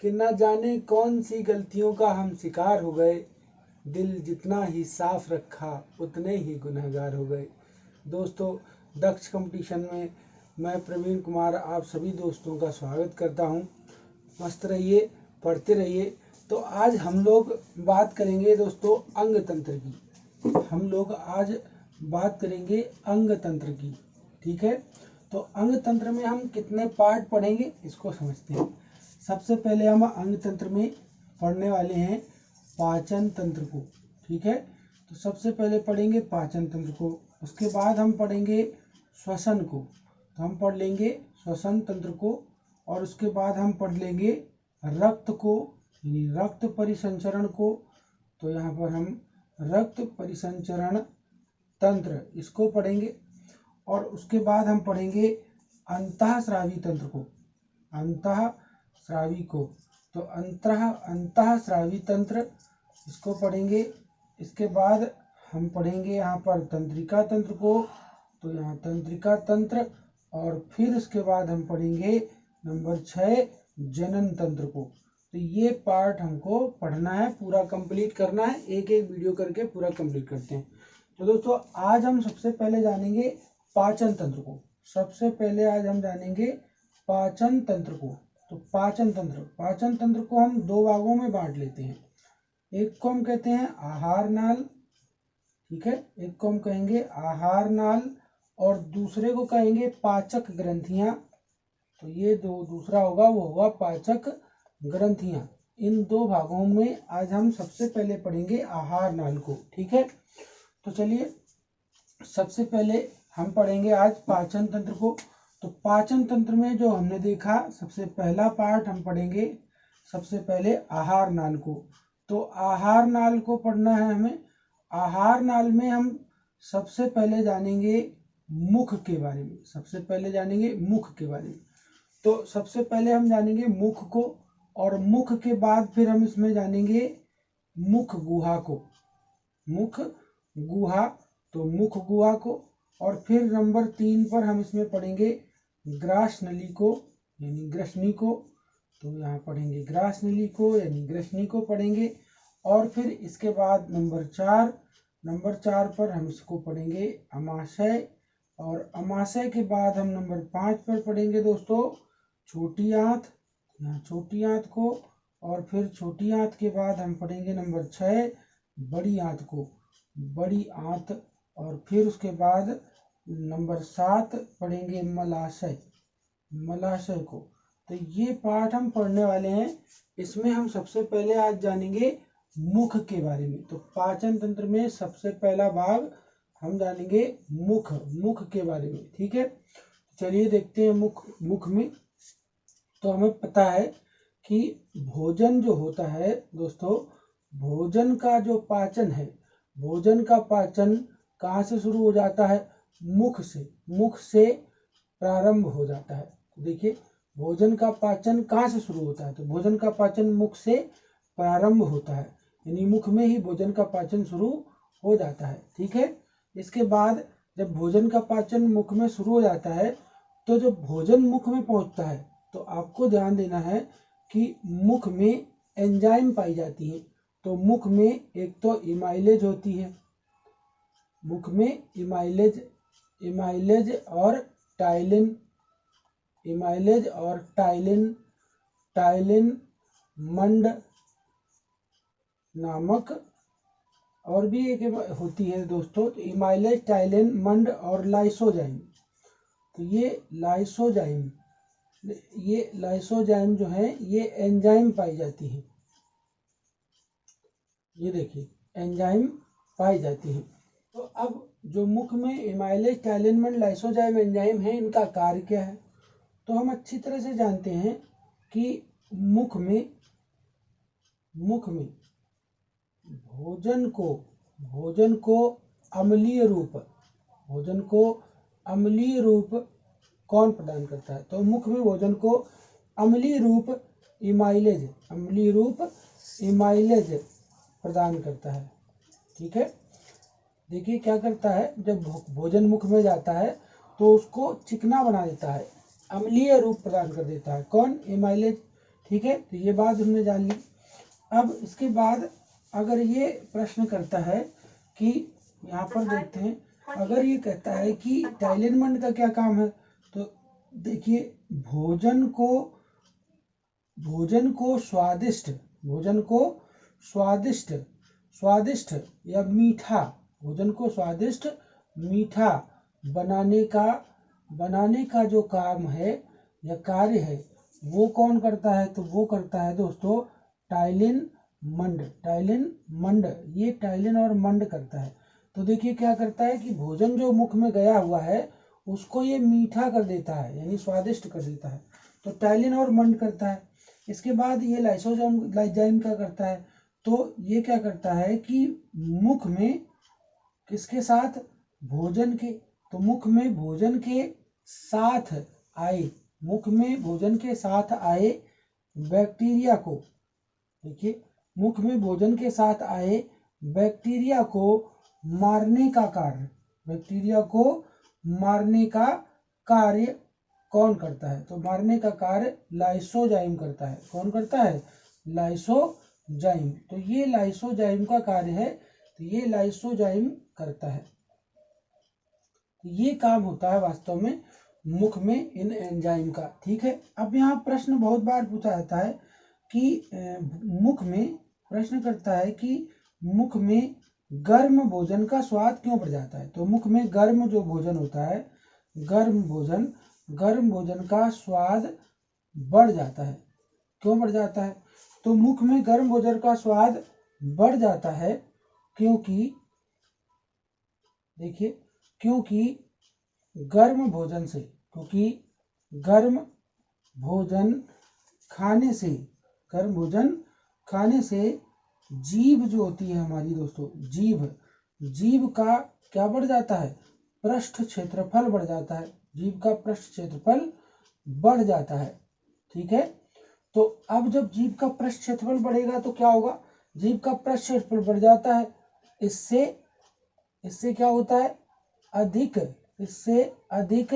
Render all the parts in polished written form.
कि न जाने कौन सी गलतियों का हम शिकार हो गए, दिल जितना ही साफ रखा उतने ही गुनहगार हो गए। दोस्तों, दक्ष कंपटीशन में मैं प्रवीण कुमार आप सभी दोस्तों का स्वागत करता हूं। मस्त रहिए, पढ़ते रहिए। तो आज हम लोग बात करेंगे दोस्तों अंग तंत्र की। हम लोग आज बात करेंगे अंग तंत्र की, ठीक है। तो अंग तंत्र में हम कितने पार्ट पढ़ेंगे इसको समझते हैं। सबसे पहले हम अंग तंत्र में पढ़ने वाले हैं पाचन तंत्र को, ठीक है। तो सबसे पहले पढ़ेंगे पाचन तंत्र को, उसके बाद हम पढ़ेंगे श्वसन को। तो हम पढ़ लेंगे श्वसन तंत्र को और उसके बाद हम पढ़ लेंगे रक्त को, यानी रक्त परिसंचरण को। तो यहाँ पर हम रक्त परिसंचरण तंत्र इसको पढ़ेंगे और उसके बाद हम पढ़ेंगे अंतःस्रावी तंत्र को, अंतःस्रावी को। तो अंतःस्रावी तंत्र इसको पढ़ेंगे। इसके बाद हम पढ़ेंगे यहाँ पर तंत्रिका तंत्र को। तो यहाँ तंत्रिका तंत्र और फिर उसके बाद हम पढ़ेंगे नंबर 6 जनन तंत्र को। तो ये पार्ट हमको पढ़ना है, पूरा कंप्लीट करना है, एक एक वीडियो करके पूरा कंप्लीट करते हैं। तो दोस्तों आज हम सबसे पहले जानेंगे पाचन तंत्र को। सबसे पहले आज हम जानेंगे पाचन तंत्र को। तो पाचन तंत्र को हम दो भागों में बांट लेते हैं। एक को हम कहते हैं आहार नाल, ठीक है, एक को हम कहेंगे आहार नाल और दूसरे को कहेंगे पाचक ग्रंथियां। तो ये दूसरा होगा वो होगा पाचक ग्रंथियां। इन दो भागों में आज हम सबसे पहले पढ़ेंगे आहार नाल को, ठीक है। तो चलिए सबसे पहले हम पढ़ेंगे आज पाचन तंत्र को। तो पाचन तंत्र में जो हमने देखा सबसे पहला पार्ट हम पढ़ेंगे सबसे पहले आहार नाल को। तो आहार नाल को पढ़ना है हमें। आहार नाल में हम सबसे पहले जानेंगे मुख के बारे में, सबसे पहले जानेंगे मुख के बारे में। तो सबसे पहले हम जानेंगे मुख को और मुख के बाद फिर हम इसमें जानेंगे मुख गुहा को, मुख गुहा। तो मुख गुहा को और फिर नंबर 3 पर हम इसमें पढ़ेंगे ग्रास नली को यानी ग्रसनी को। तो यहाँ पढ़ेंगे ग्रास नली को यानी ग्रसनी को पढ़ेंगे। और फिर इसके बाद नंबर 4 पर हम इसको पढ़ेंगे अमाशय। और अमाशय के बाद हम नंबर 5 पर पढ़ेंगे दोस्तों छोटी आंत, यहाँ छोटी आंत को। और फिर छोटी आंत के बाद हम पढ़ेंगे नंबर 6 बड़ी आंत को, बड़ी आंत। और फिर उसके बाद नंबर 7 पढ़ेंगे मलाशय, मलाशय को। तो ये पाठ हम पढ़ने वाले हैं। इसमें हम सबसे पहले आज जानेंगे मुख के बारे में। तो पाचन तंत्र में सबसे पहला भाग हम जानेंगे मुख, मुख के बारे में, ठीक है। चलिए देखते हैं मुख में। तो हमें पता है कि भोजन जो होता है दोस्तों, भोजन का जो पाचन है, भोजन का पाचन कहाँ से शुरू हो जाता है? मुख से, मुख से प्रारंभ हो जाता है। तो देखिए भोजन का पाचन कहाँ से शुरू होता है? तो भोजन का पाचन मुख से प्रारंभ होता है, यानी मुख में ही भोजन का पाचन शुरू हो जाता है, ठीक है। इसके बाद जब भोजन का पाचन मुख में शुरू हो जाता है तो जब भोजन मुख में पहुंचता है तो आपको ध्यान देना है कि मुख में एंजाइम पाई जाती है। तो मुख में एक तो इमाइलेज होती है, मुख में इमाइलेज और टाइलिन, इमाइलेज और टाइलिन मंड नामक और भी एक होती है दोस्तों। तो इमाइलेज, टाइलिन मंड और लाइसोजाइम। तो ये लाइसोजाइम जो है ये एंजाइम पाई जाती है। ये देखिए एंजाइम पाई जाती है। तो अब जो मुख में इमाइलेज, टाइलिन मंड, लाइसोजाइम एंजाइम है, इनका कार्य क्या है? तो हम अच्छी तरह से जानते हैं कि मुख में भोजन को अम्लीय रूप कौन प्रदान करता है? तो मुख में भोजन को अम्लीय रूप इमाइलेज प्रदान करता है, ठीक है। देखिए क्या करता है, जब भोजन मुख में जाता है तो उसको चिकना बना देता है, अम्लीय रूप प्रदान कर देता है। कौन? इमाइलेज, ठीक है, तो ये बात हमने जान ली। अब इसके बाद अगर ये प्रश्न करता है कि यहाँ पर देखते हैं, अगर ये कहता है कि टाइलिन मंड का क्या काम है, तो देखिए भोजन को स्वादिष्ट या मीठा, भोजन को स्वादिष्ट मीठा बनाने का जो काम है या कार्य है वो कौन करता है, तो वो करता है दोस्तों टाइलिन मंड। ये टाइलिन और मंड करता है। तो देखिए क्या करता है कि भोजन जो मुख में गया हुआ है उसको ये मीठा कर देता है, यानी स्वादिष्ट कर देता है, तो टाइलिन और मंड करता है। इसके बाद ये लाइसोजाइम क्या करता है, तो ये क्या करता है कि मुख में किसके साथ, भोजन के, तो मुख में भोजन के साथ आए बैक्टीरिया को, देखिए मुख में भोजन के साथ आए बैक्टीरिया को मारने का कार्य कौन करता है, तो मारने का कार्य लाइसोजाइम करता है। कौन करता है, लाइसोजाइम। तो ये लाइसोजाइम का कार्य है, तो ये लाइसोजाइम करता है। ये काम होता है वास्तव में मुख में इन एंजाइम का। ठीक है, अब यहाँ प्रश्न बहुत बार पूछा जाता है कि मुख में, प्रश्न करता है कि मुख में गर्म भोजन का स्वाद क्यों बढ़ जाता है, तो मुख में गर्म जो भोजन होता है, गर्म भोजन का स्वाद बढ़ जाता है। क्यों बढ़ जाता है, तो मुख में गर्म भोजन का स्वाद बढ़ जाता है क्योंकि देखिए, क्योंकि गर्म भोजन खाने से जीभ जो होती है हमारी दोस्तों, जीभ का क्या बढ़ जाता है, पृष्ठ क्षेत्रफल बढ़ जाता है। जीभ का पृष्ठ क्षेत्रफल बढ़ जाता है। ठीक है, तो अब जब जीभ का पृष्ठ क्षेत्रफल बढ़ेगा तो क्या होगा, जीभ का पृष्ठ क्षेत्रफल बढ़ जाता है, इससे क्या होता है, इससे अधिक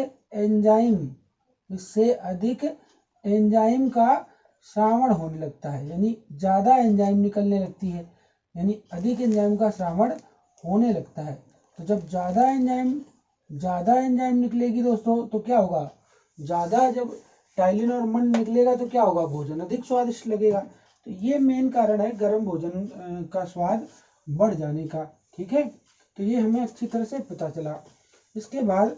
एंजाइम का श्रावण होने लगता है, यानी ज्यादा एंजाइम निकलने लगती है, यानी अधिक एंजाइम का श्रावण होने लगता है। तो जब ज्यादा एंजाइम निकलेगी दोस्तों तो क्या होगा, ज्यादा जब टाइलिन और मंड निकलेगा तो क्या होगा, भोजन अधिक स्वादिष्ट लगेगा। तो ये मेन कारण है गर्म भोजन का स्वाद बढ़ जाने का। ठीक है, तो ये हमें अच्छी तरह से पता चला। इसके बाद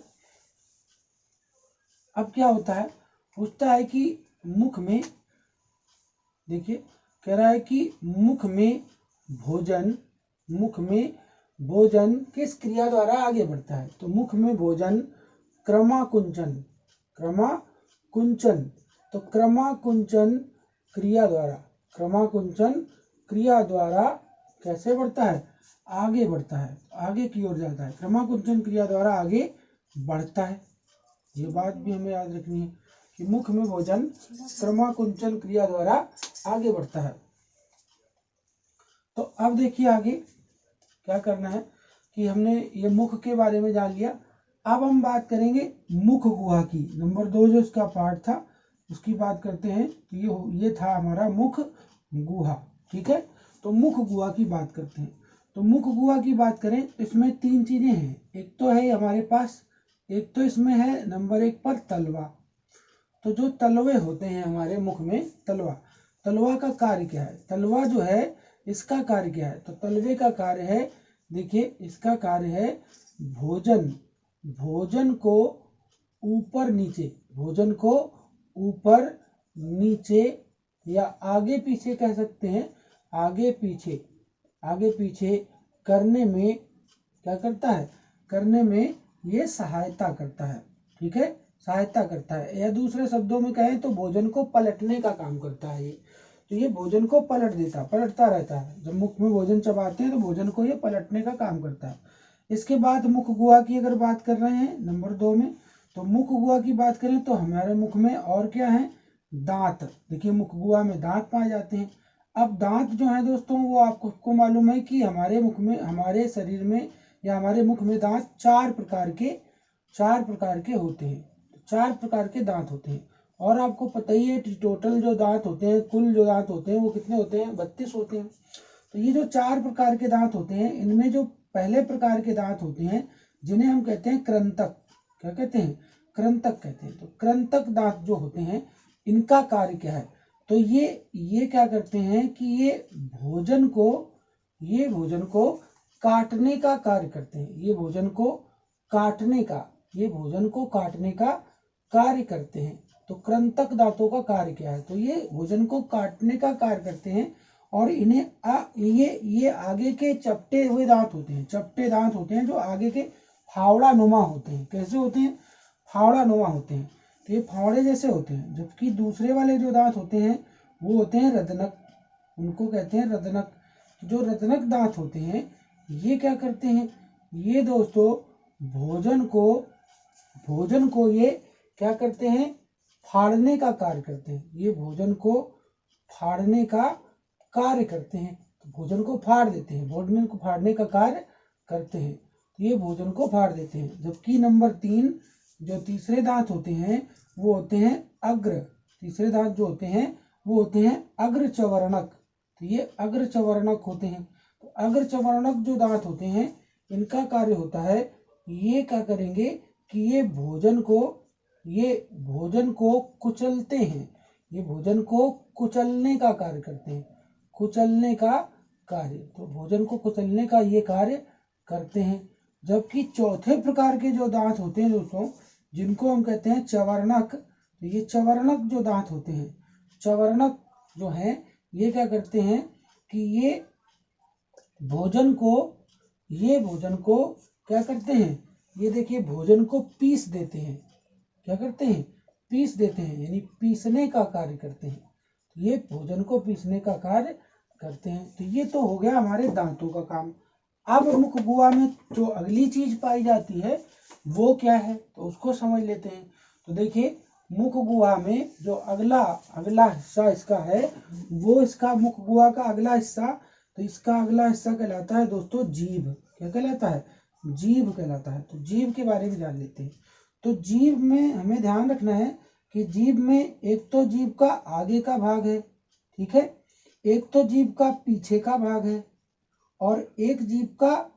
अब क्या होता है, पूछता है कि मुख में, देखिए कह रहा है कि मुख में भोजन किस क्रिया द्वारा आगे बढ़ता है, तो मुख में भोजन क्रमाकुंचन, तो क्रमाकुंचन क्रिया द्वारा कैसे बढ़ता है, आगे बढ़ता है, आगे की ओर जाता है, क्रमाकुंचन क्रिया द्वारा आगे बढ़ता है। ये बात भी हमें याद रखनी है कि मुख में भोजन क्रमाकुंचन क्रिया द्वारा आगे बढ़ता है। तो अब देखिए आगे क्या करना है कि हमने ये मुख के बारे में जान लिया। अब हम बात करेंगे मुख गुहा की, नंबर 2 जो इसका पार्ट था उसकी बात करते हैं। तो ये था हमारा मुख गुहा। ठीक है, तो मुख गुहा की बात करते हैं। तो मुख गुहा की बात करें तो इसमें 3 चीजें हैं। एक तो है हमारे पास, एक तो इसमें है नंबर 1 पर तलवा। तो जो तलवे होते हैं हमारे मुख में, तलवा का कार्य क्या है, तलवा जो है इसका कार्य क्या है, तो तलवे का कार्य है, देखिए इसका कार्य है भोजन को ऊपर नीचे या आगे पीछे कह सकते हैं, आगे पीछे करने में क्या करता है, करने में ये सहायता करता है। ठीक है, सहायता करता है, या दूसरे शब्दों में कहें तो भोजन को पलटने का काम करता है ये। तो ये भोजन को पलटता रहता है। जब मुख में भोजन चबाते हैं तो भोजन को ये पलटने का काम करता है। इसके बाद मुख गुहा की अगर बात कर रहे हैं नंबर 2 में, तो मुख गुहा की बात करें तो हमारे मुख में और क्या है, दांत। देखिए मुख गुहा में दांत पाए जाते हैं। अब दांत जो है दोस्तों वो आपको मालूम है कि हमारे मुख में, हमारे शरीर में या हमारे मुख में दांत 4 प्रकार के होते हैं। 4 प्रकार के दांत होते हैं। और आपको पता ही है टोटल जो दांत होते हैं, कुल जो दांत होते हैं वो कितने होते हैं, 32 होते हैं। तो ये जो 4 प्रकार के दांत होते हैं, इनमें जो पहले प्रकार के दांत होते हैं जिन्हें हम कहते हैं कृंतक, क्या कहते हैं, कृंतक कहते हैं। तो कृंतक दांत जो होते हैं इनका कार्य क्या है, तो ये क्या करते हैं कि ये भोजन को काटने का कार्य करते हैं। ये भोजन को काटने का कार्य करते हैं। तो कृंतक दांतों का कार्य क्या है, तो ये भोजन को काटने का कार्य करते हैं। और इन्हें ये आगे के चपटे हुए दांत होते हैं, चपटे दांत होते हैं जो आगे के फावड़ा नुमा होते हैं। कैसे होते हैं, फावड़ा नुमा होते हैं। तो ये फावड़े जैसे होते हैं। जबकि दूसरे वाले जो दांत होते हैं वो होते हैं रदनक, उनको कहते हैं रदनक। जो रदनक दांत होते हैं ये क्या करते हैं, ये दोस्तों भोजन को ये क्या करते हैं, फाड़ने का कार्य करते हैं। ये भोजन को फाड़ने का कार्य करते हैं। तो भोजन को फाड़ देते हैं, भोजन को फाड़ने का कार्य करते हैं। तो ये भोजन को फाड़ देते हैं। जबकि नंबर 3 जो तीसरे दांत होते हैं वो होते हैं अग्र, तीसरे दांत जो होते हैं वो होते हैं अग्रचवर्णक। तो ये अग्रचवर्णक होते हैं। तो अग्रचवर्णक जो दांत होते हैं इनका कार्य होता है, ये क्या करेंगे कि ये भोजन को कुचलते हैं। ये भोजन को कुचलने का कार्य करते हैं, कुचलने का कार्य। तो भोजन को कुचलने का ये कार्य करते हैं। जबकि चौथे प्रकार के जो दांत होते हैं दोस्तों, जिनको हम कहते हैं चवर्णक, तो ये चवर्णक जो दांत होते हैं, चवर्णक जो है ये क्या करते हैं कि ये भोजन को क्या करते हैं, ये देखिए भोजन को पीस देते हैं। क्या करते हैं, पीस देते हैं, यानी पीसने का कार्य करते हैं। ये भोजन को पीसने का कार्य करते हैं। तो ये तो हो गया हमारे दांतों का काम। अब मुख गुहा में जो अगली चीज पाई जाती है वो क्या है, तो उसको समझ लेते हैं। तो देखिए मुख गुहा में जो अगला हिस्सा इसका है वो इसका मुख गुहा का अगला हिस्सा, तो इसका अगला हिस्सा कहलाता है दोस्तों जीभ। क्या कहलाता है, जीभ कहलाता है। तो जीभ के बारे में जान लेते हैं। तो जीभ में हमें ध्यान रखना है कि जीभ में एक तो जीभ का आगे का भाग है, ठीक है, एक तो जीभ का पीछे का भाग है, और एक जीभ का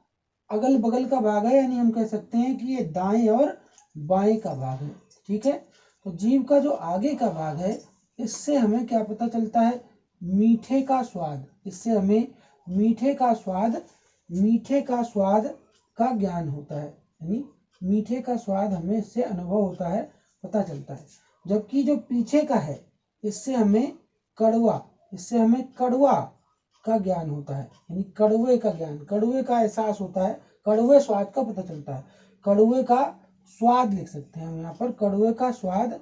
अगल बगल का भाग है। यानी हम कह सकते हैं कि ये दाएं और बाएं का भाग है, ठीक है। तो जीभ का जो आगे का भाग है इससे हमें क्या पता चलता है, मीठे का स्वाद। इससे हमें मीठे का स्वाद का ज्ञान होता है, यानी मीठे का स्वाद हमें इससे अनुभव होता है, पता चलता है। जबकि जो पीछे का है इससे हमें कड़वा का ज्ञान होता है, यानी कड़वे का ज्ञान, कड़वे का एहसास होता है, कड़वे स्वाद का पता चलता है। कड़वे का स्वाद लिख सकते हैं हम यहाँ पर, कड़वे का स्वाद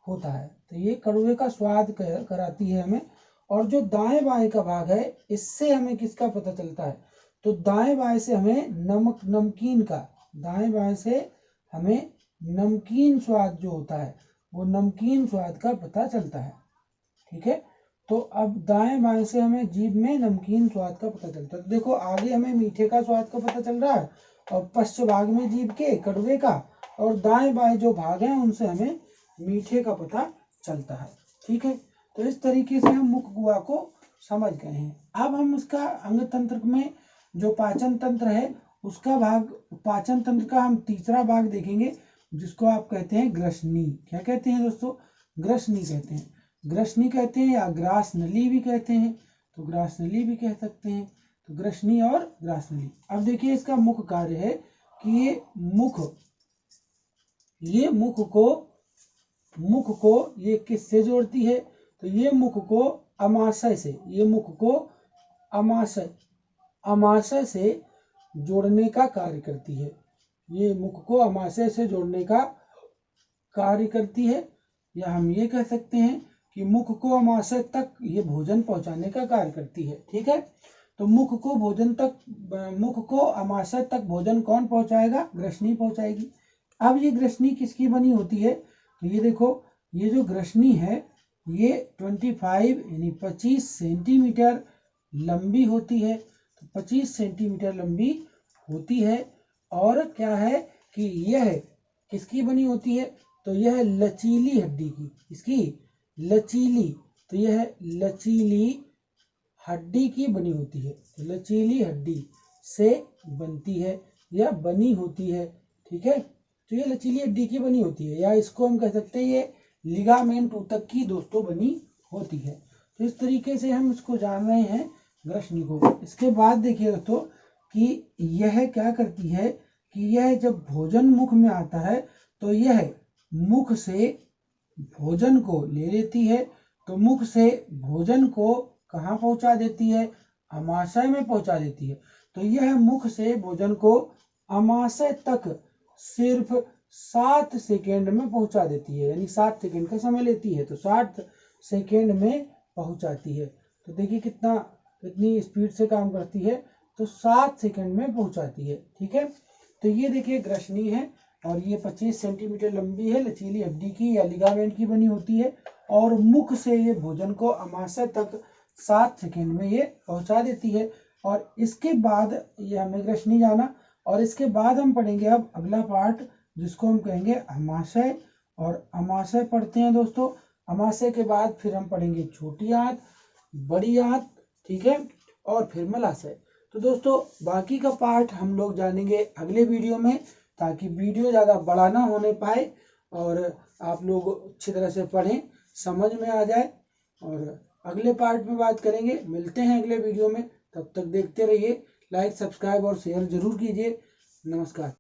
होता है। तो ये कड़वे का स्वाद कराती है हमें। और जो दाएं बाएं का भाग है इससे हमें किसका पता चलता है, तो दाएं बाएं से हमें दाएं बाएं से हमें नमकीन स्वाद जो होता है वो नमकीन स्वाद का पता चलता है, ठीक है। तो अब दाएं बाएं से हमें जीभ में नमकीन स्वाद का पता चलता है। तो देखो आगे हमें मीठे का स्वाद का पता चल रहा है, और पश्च भाग में जीभ के कड़वे का, और दाएं बाएं जो भाग हैं उनसे हमें मीठे का पता चलता है, ठीक है। तो इस तरीके से हम मुख गुहा को समझ गए हैं। अब हम उसका अंग तंत्र में जो पाचन तंत्र है उसका भाग, पाचन तंत्र का हम तीसरा भाग देखेंगे, जिसको आप कहते हैं ग्रसनी। क्या कहते हैं दोस्तों, ग्रसनी कहते हैं। ग्रसनी कहते हैं या ग्रास नली भी कहते हैं, तो ग्रास नली भी कह सकते हैं। तो ग्रसनी और ग्रास नली। अब देखिए इसका मुख्य कार्य है कि ये मुख को ये किससे जोड़ती है, तो ये मुख को अमाशय से जोड़ने का कार्य करती है। ये मुख को अमाशय से जोड़ने का कार्य करती है, या हम ये कह सकते हैं कि मुख को अमाशय तक ये भोजन पहुंचाने का कार्य करती है, ठीक है। तो मुख को अमाशय तक भोजन कौन पहुंचाएगा, ग्रसनी पहुंचाएगी। अब ये ग्रसनी किसकी बनी होती है, तो ये देखो ये जो ग्रसनी है ये 25 यानी 25 सेंटीमीटर लंबी होती है। तो 25 सेंटीमीटर लंबी होती है। और क्या है कि यह किसकी बनी होती है, तो यह लचीली हड्डी की, इसकी लचीली, तो यह लचीली हड्डी की बनी होती है। तो लचीली हड्डी से बनती है या बनी होती है, ठीक है। तो ये लचीली हड्डी की बनी होती है, या इसको हम कह सकते हैं ये लिगामेंट ऊतक की दोस्तों बनी होती है। तो इस तरीके से हम इसको जान रहे हैं ग्रसनी को। इसके बाद देखिए दोस्तों कि यह क्या करती है कि यह जब भोजन मुख में आता है तो यह मुख से भोजन को ले लेती है। तो मुख से भोजन को कहाँ पहुंचा देती है? अमाशय में पहुंचा देती है। तो यह मुख से भोजन को अमाशय तक सिर्फ 7 सेकेंड में पहुंचा देती है, यानी 7 सेकेंड का समय लेती है, तो 7 सेकेंड में पहुंचाती है। तो देखिए कितनी स्पीड से काम करती है, तो 7 सेकेंड में पहुंचाती है, ठीक है। तो ये देखिए ग्रसनी है और ये 25 सेंटीमीटर लंबी है, लचीली हड्डी की या लिगामेंट की बनी होती है और मुख से ये भोजन को अमाशय तक 7 सेकेंड में ये पहुंचा देती है। और इसके बाद ये हमें ग्रसनी जाना, और इसके बाद हम पढ़ेंगे अब अगला पार्ट जिसको हम कहेंगे अमाशय। और अमाशय पढ़ते हैं दोस्तों। अमाशय के बाद फिर हम पढ़ेंगे छोटी आंत, बड़ी आंत, ठीक है, और फिर मलाशय। तो दोस्तों बाकी का पार्ट हम लोग जानेंगे अगले वीडियो में, ताकि वीडियो ज़्यादा बड़ा ना होने पाए और आप लोग अच्छी तरह से पढ़ें, समझ में आ जाए। और अगले पार्ट में बात करेंगे। मिलते हैं अगले वीडियो में, तब तक देखते रहिए। लाइक, सब्सक्राइब और शेयर जरूर कीजिए। नमस्कार।